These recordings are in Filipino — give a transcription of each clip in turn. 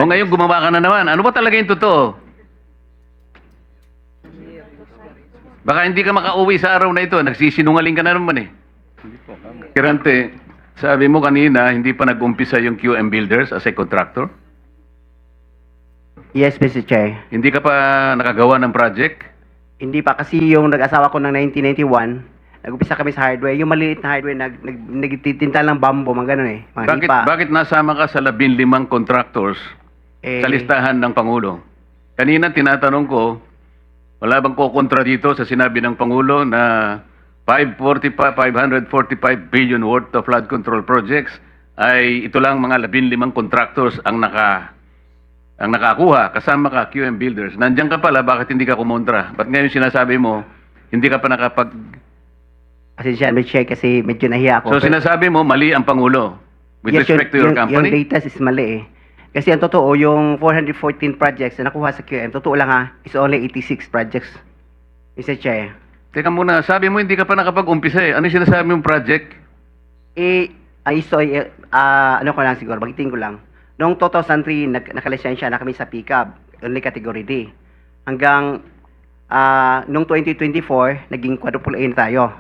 O ngayon gumawa ka na naman. Ano ba talaga yung totoo? Baka hindi ka makauwi sa araw na ito. Nagsisinungaling ka na naman eh. Kirante, sabi mo kanina, hindi pa nag-umpisa yung QM Builders as a contractor? Yes, Mr. Chair. Hindi ka pa nakagawa ng project? Hindi pa kasi yung nag-asawa ko ng 1991, nag-umpisa kami sa hardware. Yung maliit na hardware, nagtitinta lang bambo, mga ganun eh. Mga Bakit, lipa. bakit nasama ka sa 15 contractors Eh, sa listahan ng Pangulo? Kanina tinatanong ko, wala bang kukontra dito sa sinabi ng Pangulo na 545 billion worth of flood control projects ay ito lang mga 15 contractors ang nakakuha, kasama ka, QM Builders. Nandiyan ka pala, bakit hindi ka kumontra? Ba't ngayon sinasabi mo, hindi ka pa nakapag... Pasensya, Mr. Chair, kasi medyo nahiya ako. So sinasabi mo, mali ang Pangulo with Yes, respect to your yung company? data is mali eh. Kasi ang totoo, yung 414 projects na nakuha sa QM, totoo lang ha, is only 86 projects. Mr. Chair. Teka muna, sabi mo hindi ka pa nakapag-umpisa eh. Ano yung sinasabi mong project? Ano ko lang siguro, bagitin ko lang. Noong 2003, nakalisensya na kami sa pickup, only category D. Hanggang noong 2024, naging quadruple A na tayo.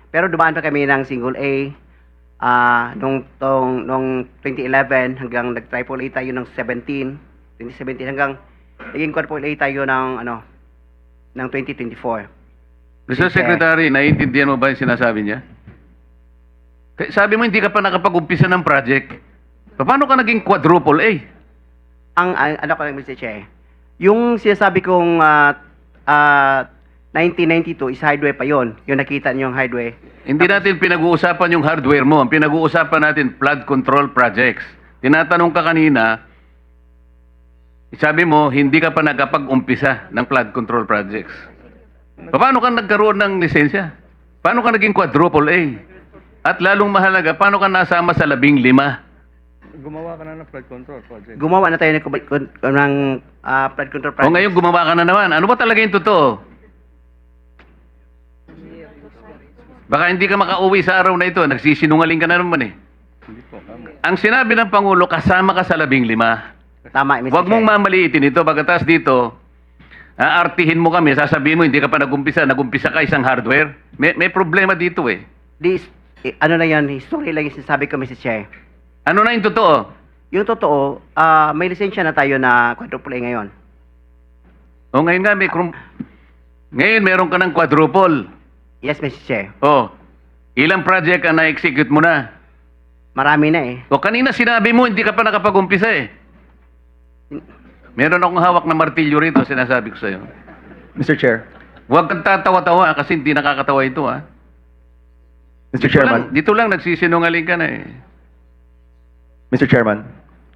Pero dumaan pa kami ng single A, noong 2011 hanggang nag-triple A tayo ng 2017 hanggang naging quadruple A tayo ng ng 2024. Mr. Secretary, naiintindihan mo ba yung sinasabi niya? Sabi mo hindi ka pa nakapag-umpisa ng project. Paano ka naging quadruple A? Ano ko lang, Mr. Chair, yung sinasabi kong 1992 is hardware pa yon. Yung nakita niyo yung hardware. Hindi natin pinag-uusapan yung hardware mo. Ang pinag-uusapan natin flood control projects. Tinatanong ka kanina, sabi mo hindi ka pa nakapag-umpisa ng flood control projects. Paano ka nagkaroon ng lisensya? Paano ka naging quadruple A? At lalong mahalaga, paano ka nasama sa 15? Gumawa ka na ng flood control project. Gumawa na tayo ng flood control O project. ngayon gumawa ka na naman. Ano ba talaga yung totoo? Baka hindi ka makauwi sa araw na ito. Nagsisinungaling ka na naman eh. Hindi po, kamo. Ang sinabi ng Pangulo, kasama ka sa 15. Tama, Mr. Huwag mong Chair. mamaliitin ito. Pagkatas dito, aartihin mo kami, sasabihin mo, hindi ka pa nagumpisa ka isang hardware. May problema dito eh. Ano lang yan, history lang yung sinasabi ko, Mr. Chair. Ano na yung totoo? Yung totoo, may lisensya na tayo na quadruple A ngayon. O ngayon nga, ngayon meron ka ng quadruple. Yes, Mr. Chair. O, ilang project ang na-execute mo na? Marami na eh. O kanina sinabi mo, hindi ka pa nakapag-umpisa eh. Meron akong hawak na martilyo rito, sinasabi ko sa'yo. Mr. Chair. Huwag kang tatawa-tawa kasi hindi nakakatawa ito ha. Mr. Chairman. Dito lang nagsisinungaling ka na eh. Mr. Chairman,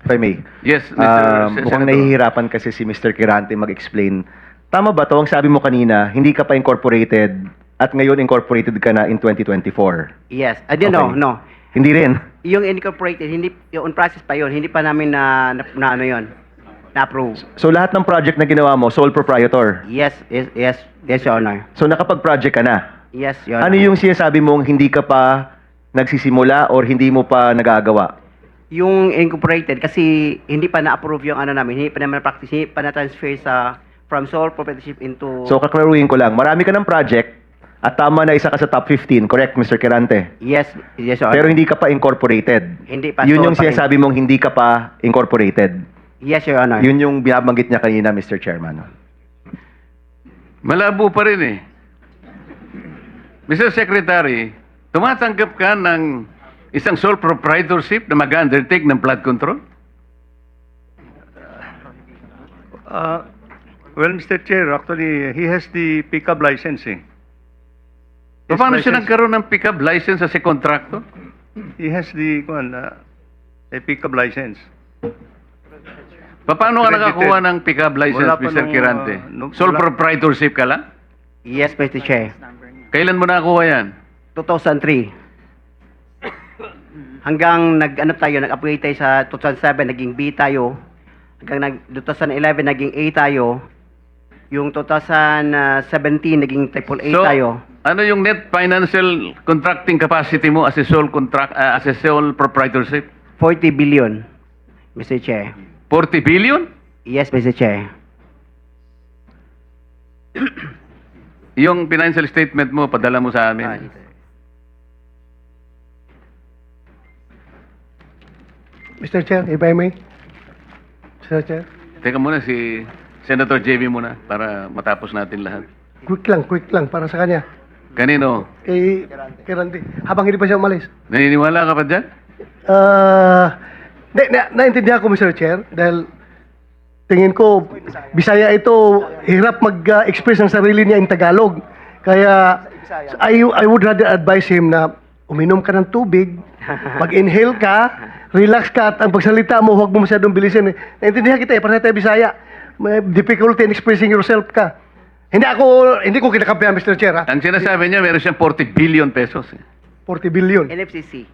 if I may. Yes, Mr. Mukhang Senator. nahihirapan kasi si Mr. Kirante mag-explain. Tama ba to? Ang sabi mo kanina, hindi ka pa incorporated at ngayon incorporated ka na in 2024. Yes. Okay. No. Hindi rin. Yung incorporated, hindi, yung on process pa yon, hindi pa namin na ano yon, na-approve. So lahat ng project na ginawa mo, sole proprietor. Yes, Your Honor. So nakapag-project ka na. Yes, Your Honor. Ano yung sinasabi mong hindi ka pa nagsisimula or hindi mo pa nagagawa? Yung incorporated, kasi hindi pa na-approve yung ano namin, hindi pa naman na-practice, hindi pa na-transfer from sole proprietorship into... So kaklaruhin ko lang, marami ka ng project at tama na isa ka sa top 15, correct, Mr. Kirante? Yes, Your Honor. Pero hindi ka pa incorporated. Hindi pa. Yun sole yung pa rin. sinasabi mong hindi ka pa incorporated. Yes, Your Honor. Yun yung binabanggit niya kanina, Mr. Chairman. Malabo pa rin eh. Mr. Secretary, tumatanggap ka ng isang sole proprietorship na mag-undertake ng flood control? Well, Mr. Chair, actually, he has the pickup licensing. His Paano siya license- nagkaroon ng pick-up license as a contractor? He has the a pickup license. Paano ka Credited. nakakuha ng pick-up license, Wala pa Mr. nung, Kirante? Sole wala. proprietorship ka lang? Yes, Mr. Chair. Kailan mo nakakuha yan? 2003. Hanggang nag-upgrade tayo sa 2007, naging B tayo. Hanggang 2011, naging A tayo. Yung 2017, naging triple A tayo. ano yung net financial contracting capacity mo as a sole proprietorship? 40 billion, Mr. Chair. 40 billion? Yes, Mr. Chair. Yung financial statement mo, padala mo sa amin. Mr. Chair, if I may. Mr. Chair, Teka muna, si Senator JB muna para matapos natin lahat. quick lang para sa kanya. Kanino? Kay Randy. Habang hindi pa siya umalis. Naniniwala ka pa dyan? Naintindihan ko, Mr. Chair, dahil tingin ko, Bisaya ito, hirap mag-express ng sarili niya in Tagalog. Kaya, I would rather advise him na uminom ka ng tubig, mag-inhale ka, relax ka, at ang pagsalita mo, huwag mo masyadong bilisin. Naintindihan kita para tayo Bisaya. May difficulty in expressing yourself ka. Hindi ko kinakampihan, Mr. Chair, ha? Ang sinasabi niya, meron siyang 40 billion pesos. 40 billion. NFCC.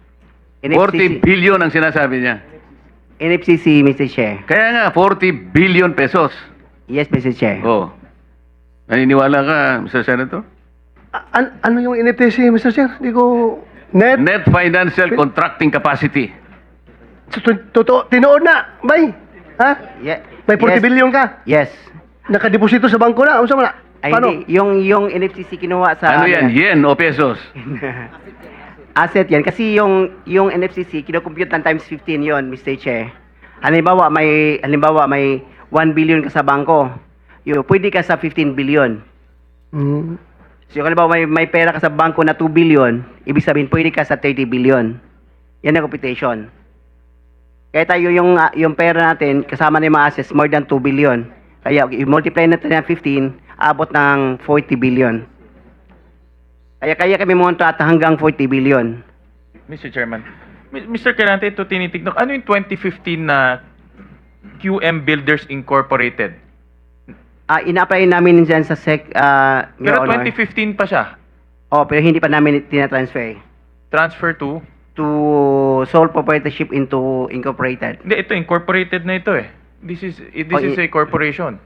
40 billion ang sinasabi niya. NFCC, Mr. Chair. Kaya nga, 40 billion pesos. Yes, Mr. Chair. Oh. Naniniwala ka, Mr. Senator? Ano yung NFTC, Mr. Chair? Hindi ko... Net? Net financial contracting capacity. Totoo, tinoon na. Bay. Ha? Yeah. May 40 yes. billion ka. Yes. Nakadeposito sa bangko na. Ano sa mga? Ay, Paano? hindi. Yung NFCC kinuha sa... Ano yan? Yen o pesos? Asset yan. Kasi yung NFCC, kinocompute ng times 15 yon, Mr. Chair. Halimbawa, may 1 billion ka sa bangko. Pwede ka sa 15 billion. Hmm. So, halimbawa, may pera ka sa bangko na 2 billion, ibig sabihin, pwede ka sa 30 billion. Yan ang computation. Kaya tayo yung pera natin, kasama na yung mga assets, more than 2 billion. Kaya, i-multiply natin ng 15, abot ng 40 billion. Kaya kami monta at hanggang 40 billion. Mr. Chairman, Mr. Kerante, ito tinitignan. Ano yung 2015 na QM Builders Incorporated? Ina-apply namin dyan sa SEC, Your Pero Honor. 2015 pa siya. Pero hindi pa namin tinatransfer Transfer to? to sole proprietorship into incorporated. Hindi, ito incorporated na ito eh. This is a corporation.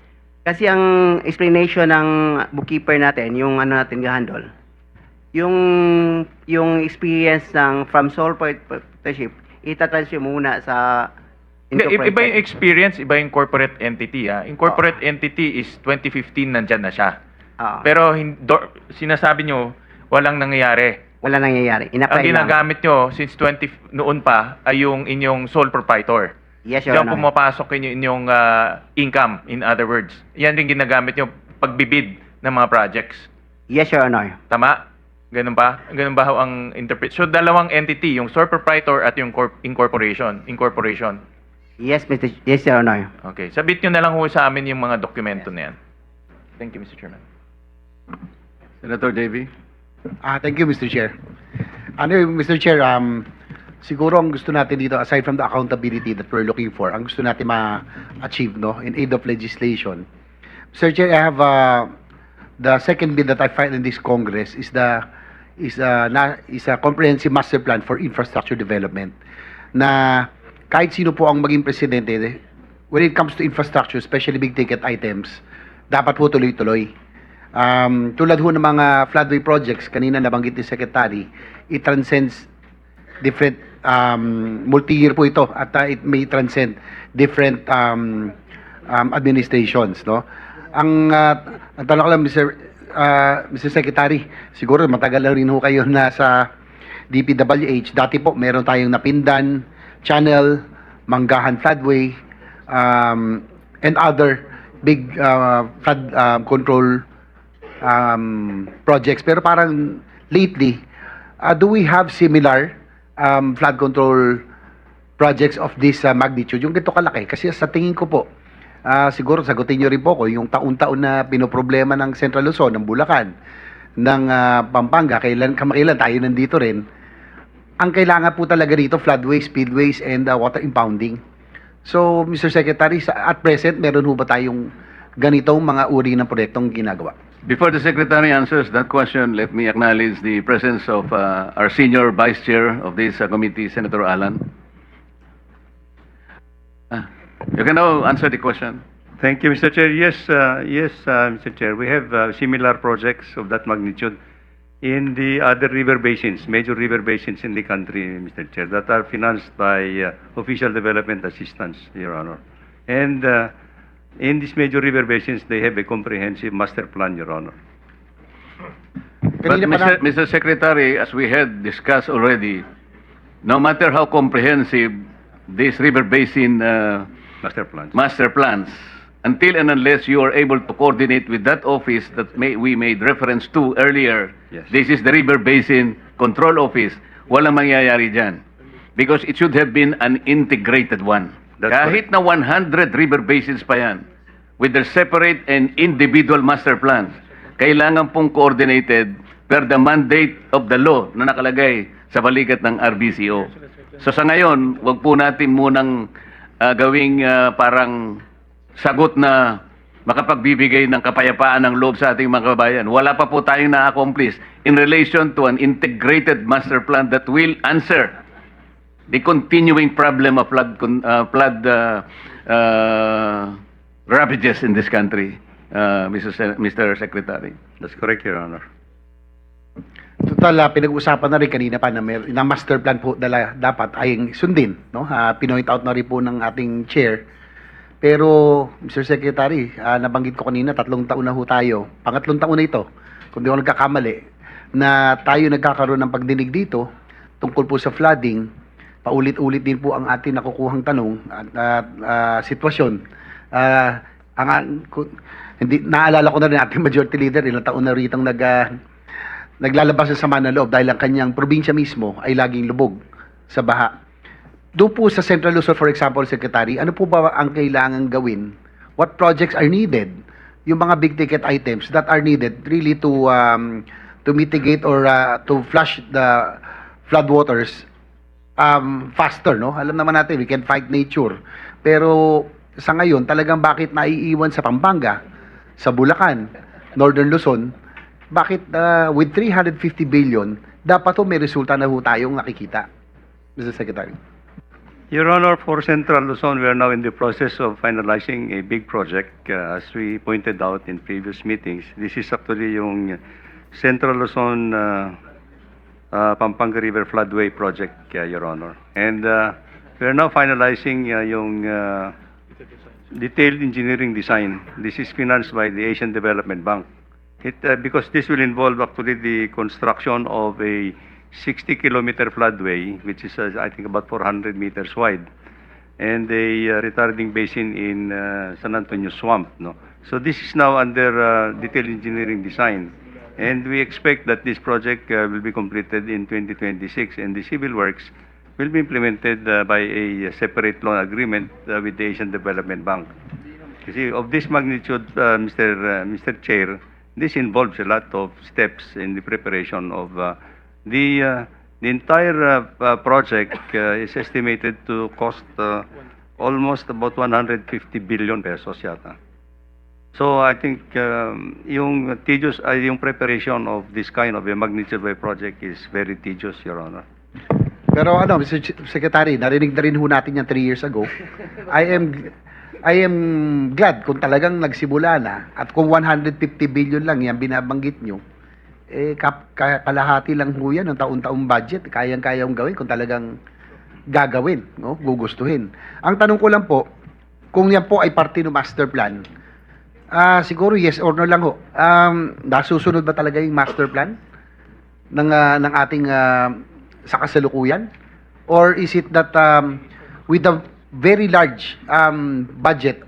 Kasi ang explanation ng bookkeeper natin, yung ano natin gahandol, yung experience ng from sole proprietorship, itatransfer muna sa Hindi, iba yung incorporated. experience, iba yung corporate entity. Incorporate entity is 2015 nandyan na siya. Ah, Pero sinasabi nyo, walang nangyayari. wala nangyayari. Ang Ina-apply lang. ginagamit nyo since 20 noon pa ay yung inyong sole proprietor. Yes, Your Diyan Honor. pumapasok inyong income, in other words. Yan rin ginagamit nyo pagbibid ng mga projects. Yes, Your Honor. Tama? Ganun ba? Ganun ba ho ang interpret? So, dalawang entity, yung sole proprietor at yung incorporation. Yes, Your Honor. Okay. Sabit nyo na lang ho sa amin yung mga dokumento na yan. Thank you, Mr. Chairman. Senator JB? Thank you, Mr. Chair. Mr. Chair, siguro ang gusto natin dito, aside from the accountability that we're looking for, ang gusto natin ma-achieve, no, in aid of legislation. Mr. Chair, I have the second bill that I filed in this Congress is a comprehensive master plan for infrastructure development. Na kahit sino po ang maging presidente, when it comes to infrastructure, especially big ticket items, dapat po tuloy-tuloy. Tulad ho ng mga floodway projects, kanina nabanggit ni Secretary, it transcends different, multi-year po ito at it may transcend different administrations, no? Ang tanong ko lang, Mr. Secretary, siguro matagal na rin ho kayo nasa DPWH. Dati po, meron tayong Napindan, Channel, Manggahan Floodway, and other big flood control projects. Pero parang lately, do we have similar flood control projects of this magnitude? Yung ganito kalaki. Kasi sa tingin ko po, siguro sagutin nyo rin po ko, yung taon-taon na pinoproblema ng Central Luzon, ng Bulacan, ng Pampanga, kamakailan tayo nandito rin. Ang kailangan po talaga dito, floodways, speedways, and water impounding. So, Mr. Secretary, at present, meron ho ba tayong ganitong mga uri ng proyektong ginagawa? Before the Secretary answers that question, let me acknowledge the presence of our senior Vice Chair of this committee, Senator Alan. You can now answer the question. Thank you, Mr. Chair. Yes, Mr. Chair. We have similar projects of that magnitude in the other river basins, major river basins in the country, Mr. Chair, that are financed by official development assistance, Your Honor. And in these major river basins, they have a comprehensive master plan, Your Honor. But Kanina pa Mr. Secretary, as we had discussed already, no matter how comprehensive these river basin Master plans. master plans, until and unless you are able to coordinate with that office that we made reference to earlier, Yes. this is the River Basin Control Office, walang mangyayari dyan. Because it should have been an integrated one. That's Kahit na 100 river basins pa yan, with their separate and individual master plans, kailangan pong coordinated per the mandate of the law na nakalagay sa balikat ng RBCO. So sa ngayon, wag po natin munang gawing parang sagot na makapagbibigay ng kapayapaan ng loob sa ating mga kabayan. Wala pa po tayong na-accomplish in relation to an integrated master plan that will answer the continuing problem of flood ravages in this country, Mr. Secretary. That's correct, Your Honor. Total, pinag-usapan na rin kanina pa na master plan po dapat ay sundin. No? Pinoint out na rin po ng ating chair. Pero, Mr. Secretary, nabanggit ko kanina, 3 taon na ho tayo. Pangatlong taon na ito, kung di ako nagkakamali, na tayo nagkakaroon ng pagdinig dito tungkol po sa flooding. Paulit-ulit din po ang ating nakukuhang tanong at sitwasyon. Hindi, naalala ko na rin ating majority leader, ilang taon na ritong naglalabas ng sama ng loob dahil ang kanyang probinsya mismo ay laging lubog sa baha. Doon po sa Central Luzon, for example, Secretary, ano po ba ang kailangan gawin? What projects are needed? Yung mga big ticket items that are needed really to mitigate or to flush the floodwaters faster, no? Alam naman natin, we can fight nature. Pero sa ngayon, talagang bakit naiiwan sa Pampanga, sa Bulacan, Northern Luzon, bakit with 350 billion, dapat may resulta na ho tayong nakikita, Mr. Secretary? Your Honor, for Central Luzon, we are now in the process of finalizing a big project. As we pointed out in previous meetings, this is actually yung Central Luzon Pampanga River Floodway Project, Your Honor. And we are now finalizing yung detailed engineering design. This is financed by the Asian Development Bank. Because this will involve actually the construction of a 60-kilometer floodway, which is, I think, about 400 meters wide, and a retarding basin in San Antonio Swamp. No? So this is now under detailed engineering design, and we expect that this project will be completed in 2026, and the civil works will be implemented by a separate loan agreement with the Asian Development Bank. You see, of this magnitude, Mr. Chair, this involves a lot of steps in the preparation of the entire project is estimated to cost almost about 150 billion pesos yata. So I think yung preparation of this kind of a magnitude wave project is very tedious, Your Honor. Pero Mr. Secretary, narinig na rin ho natin yan 3 years ago. I am glad kung talagang nagsimula na at kung 150 billion lang yan binabanggit nyo, kalahati lang ho yan ng taon-taong budget. Kayang-kayang gawin kung talagang gagawin, no? Gugustuhin. Ang tanong ko lang po, kung yan po ay parte ng master plan, siguro yes or no lang ho. Nasusunod ba talaga yung master plan ng ating sa kasalukuyan? Or is it that with the very large budget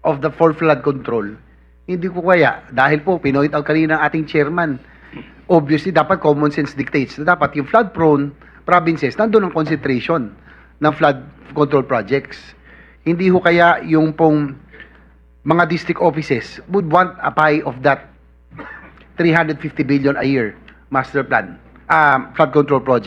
of the for flood control, hindi ko kaya, dahil po, pinoint out kanina ang ating chairman, obviously, dapat common sense dictates na dapat yung flood-prone provinces, nandun ang concentration ng flood control projects. Hindi ho kaya yung pong mga district offices would want a pie of that 350 billion a year master plan, flood control project.